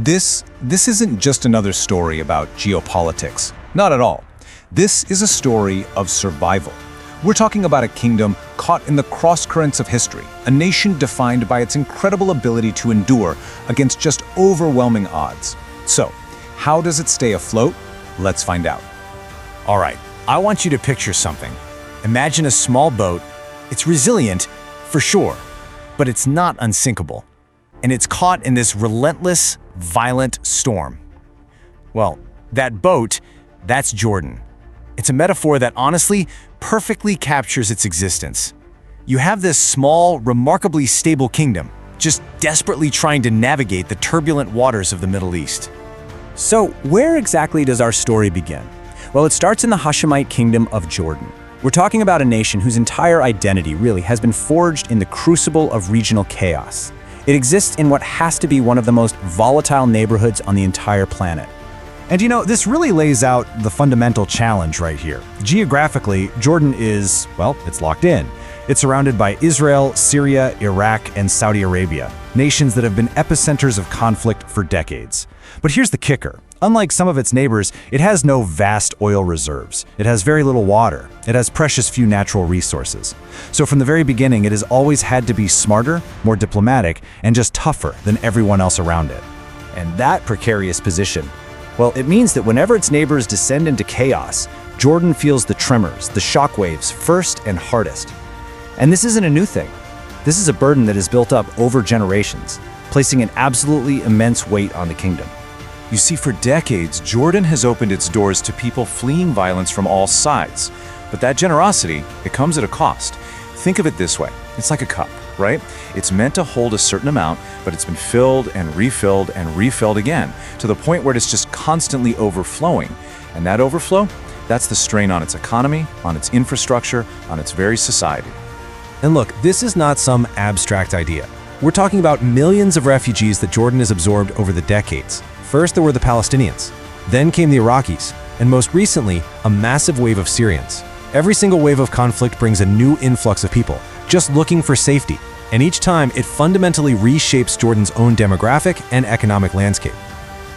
This isn't just another story about geopolitics. Not at all. This is a story of survival. We're talking about a kingdom caught in the crosscurrents of history, a nation defined by its incredible ability to endure against just overwhelming odds. So, how does it stay afloat? Let's find out. All right, I want you to picture something. Imagine a small boat. It's resilient, for sure, but it's not unsinkable. And it's caught in this relentless, violent storm. Well, that boat, that's Jordan. It's a metaphor that honestly perfectly captures its existence. You have this small, remarkably stable kingdom, just desperately trying to navigate the turbulent waters of the Middle East. So, where exactly does our story begin? Well, it starts in the Hashemite kingdom of Jordan. We're talking about a nation whose entire identity really has been forged in the crucible of regional chaos. It exists in what has to be one of the most volatile neighborhoods on the entire planet. And this really lays out the fundamental challenge right here. Geographically, Jordan is, well, it's locked in. It's surrounded by Israel, Syria, Iraq, and Saudi Arabia, nations that have been epicenters of conflict for decades. But here's the kicker. Unlike some of its neighbors, it has no vast oil reserves. It has very little water. It has precious few natural resources. So from the very beginning, it has always had to be smarter, more diplomatic, and just tougher than everyone else around it. And that precarious position, well, it means that whenever its neighbors descend into chaos, Jordan feels the tremors, the shockwaves, first and hardest. And this isn't a new thing. This is a burden that has built up over generations, placing an absolutely immense weight on the kingdom. You see, for decades, Jordan has opened its doors to people fleeing violence from all sides. But that generosity, it comes at a cost. Think of it this way. It's like a cup, right? It's meant to hold a certain amount, but it's been filled and refilled again, to the point where it's just constantly overflowing. And that overflow, that's the strain on its economy, on its infrastructure, on its very society. And look, this is not some abstract idea. We're talking about millions of refugees that Jordan has absorbed over the decades. First, there were the Palestinians. Then came the Iraqis. And most recently, a massive wave of Syrians. Every single wave of conflict brings a new influx of people, just looking for safety. And each time, it fundamentally reshapes Jordan's own demographic and economic landscape.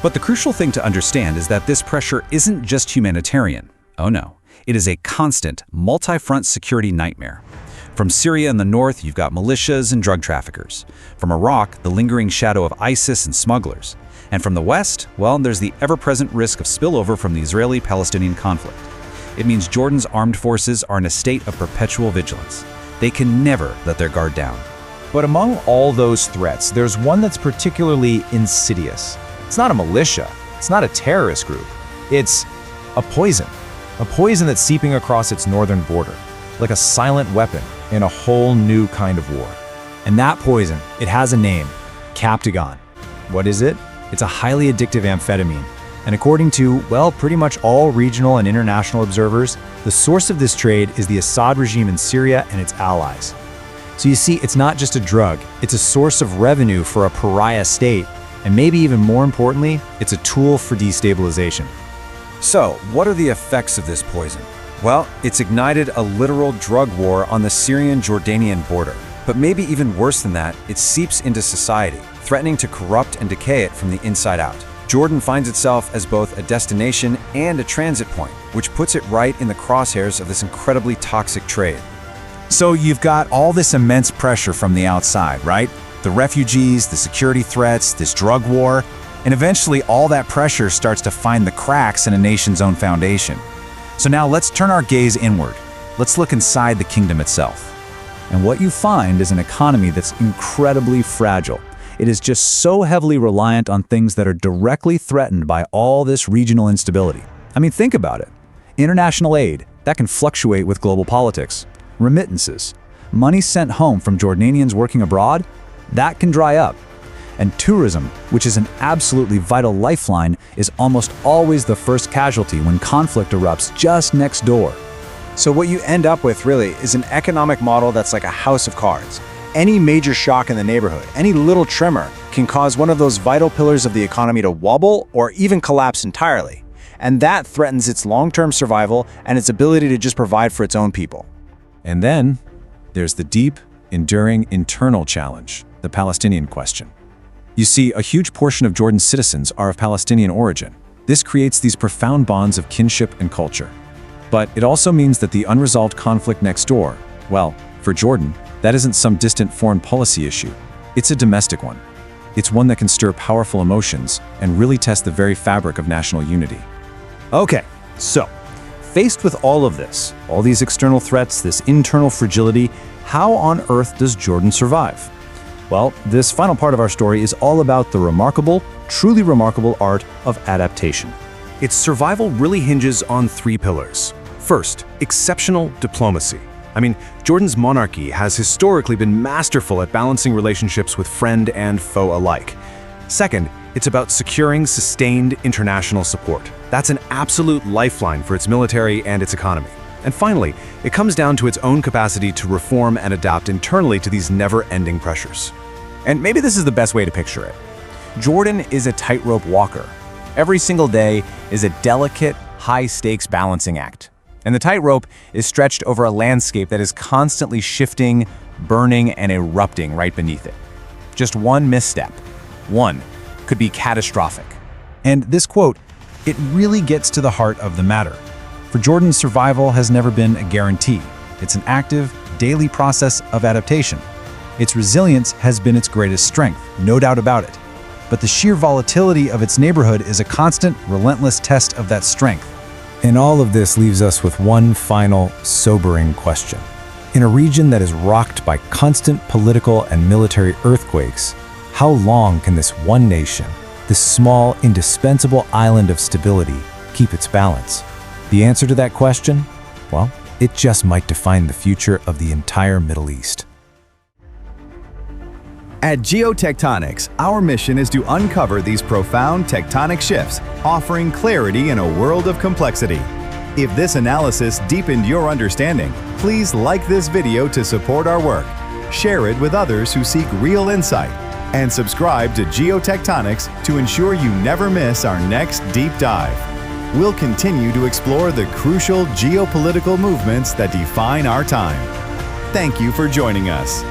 But the crucial thing to understand is that this pressure isn't just humanitarian. Oh no, it is a constant, multi-front security nightmare. From Syria in the north, you've got militias and drug traffickers. From Iraq, the lingering shadow of ISIS and smugglers. And from the west, well, there's the ever-present risk of spillover from the Israeli-Palestinian conflict. It means Jordan's armed forces are in a state of perpetual vigilance. They can never let their guard down. But among all those threats, there's one that's particularly insidious. It's not a militia. It's not a terrorist group. It's a poison. A poison that's seeping across its northern border, like a silent weapon in a whole new kind of war. And that poison, it has a name, Captagon. What is it? It's a highly addictive amphetamine. And according to, well, pretty much all regional and international observers, the source of this trade is the Assad regime in Syria and its allies. So you see, it's not just a drug, it's a source of revenue for a pariah state, and maybe even more importantly, it's a tool for destabilization. So, what are the effects of this poison? Well, it's ignited a literal drug war on the Syrian-Jordanian border. But maybe even worse than that, it seeps into society, threatening to corrupt and decay it from the inside out. Jordan finds itself as both a destination and a transit point, which puts it right in the crosshairs of this incredibly toxic trade. So you've got all this immense pressure from the outside, right? The refugees, the security threats, this drug war, and eventually all that pressure starts to find the cracks in a nation's own foundation. So now let's turn our gaze inward. Let's look inside the kingdom itself. And what you find is an economy that's incredibly fragile. It is just so heavily reliant on things that are directly threatened by all this regional instability. I mean, think about it. International aid, that can fluctuate with global politics. Remittances, money sent home from Jordanians working abroad, that can dry up. And tourism, which is an absolutely vital lifeline, is almost always the first casualty when conflict erupts just next door. So what you end up with really is an economic model that's like a house of cards. Any major shock in the neighborhood, any little tremor, can cause one of those vital pillars of the economy to wobble or even collapse entirely. And that threatens its long-term survival and its ability to just provide for its own people. And then there's the deep, enduring internal challenge, the Palestinian question. You see, a huge portion of Jordan's citizens are of Palestinian origin. This creates these profound bonds of kinship and culture. But it also means that the unresolved conflict next door, well, for Jordan, that isn't some distant foreign policy issue. It's a domestic one. It's one that can stir powerful emotions and really test the very fabric of national unity. Okay, so, faced with all of this, all these external threats, this internal fragility, how on earth does Jordan survive? Well, this final part of our story is all about the remarkable, truly remarkable art of adaptation. Its survival really hinges on three pillars. First, exceptional diplomacy. I mean, Jordan's monarchy has historically been masterful at balancing relationships with friend and foe alike. Second, it's about securing sustained international support. That's an absolute lifeline for its military and its economy. And finally, it comes down to its own capacity to reform and adapt internally to these never-ending pressures. And maybe this is the best way to picture it. Jordan is a tightrope walker. Every single day is a delicate, high-stakes balancing act. And the tightrope is stretched over a landscape that is constantly shifting, burning, and erupting right beneath it. Just one misstep, one, could be catastrophic. And this quote, it really gets to the heart of the matter. For Jordan, survival has never been a guarantee. It's an active, daily process of adaptation. Its resilience has been its greatest strength, no doubt about it. But the sheer volatility of its neighborhood is a constant, relentless test of that strength. And all of this leaves us with one final, sobering question. In a region that is rocked by constant political and military earthquakes, how long can this one nation, this small, indispensable island of stability, keep its balance? The answer to that question? Well, it just might define the future of the entire Middle East. At Geotectonics, our mission is to uncover these profound tectonic shifts, offering clarity in a world of complexity. If this analysis deepened your understanding, please like this video to support our work, share it with others who seek real insight, and subscribe to Geotectonics to ensure you never miss our next deep dive. We'll continue to explore the crucial geopolitical movements that define our time. Thank you for joining us.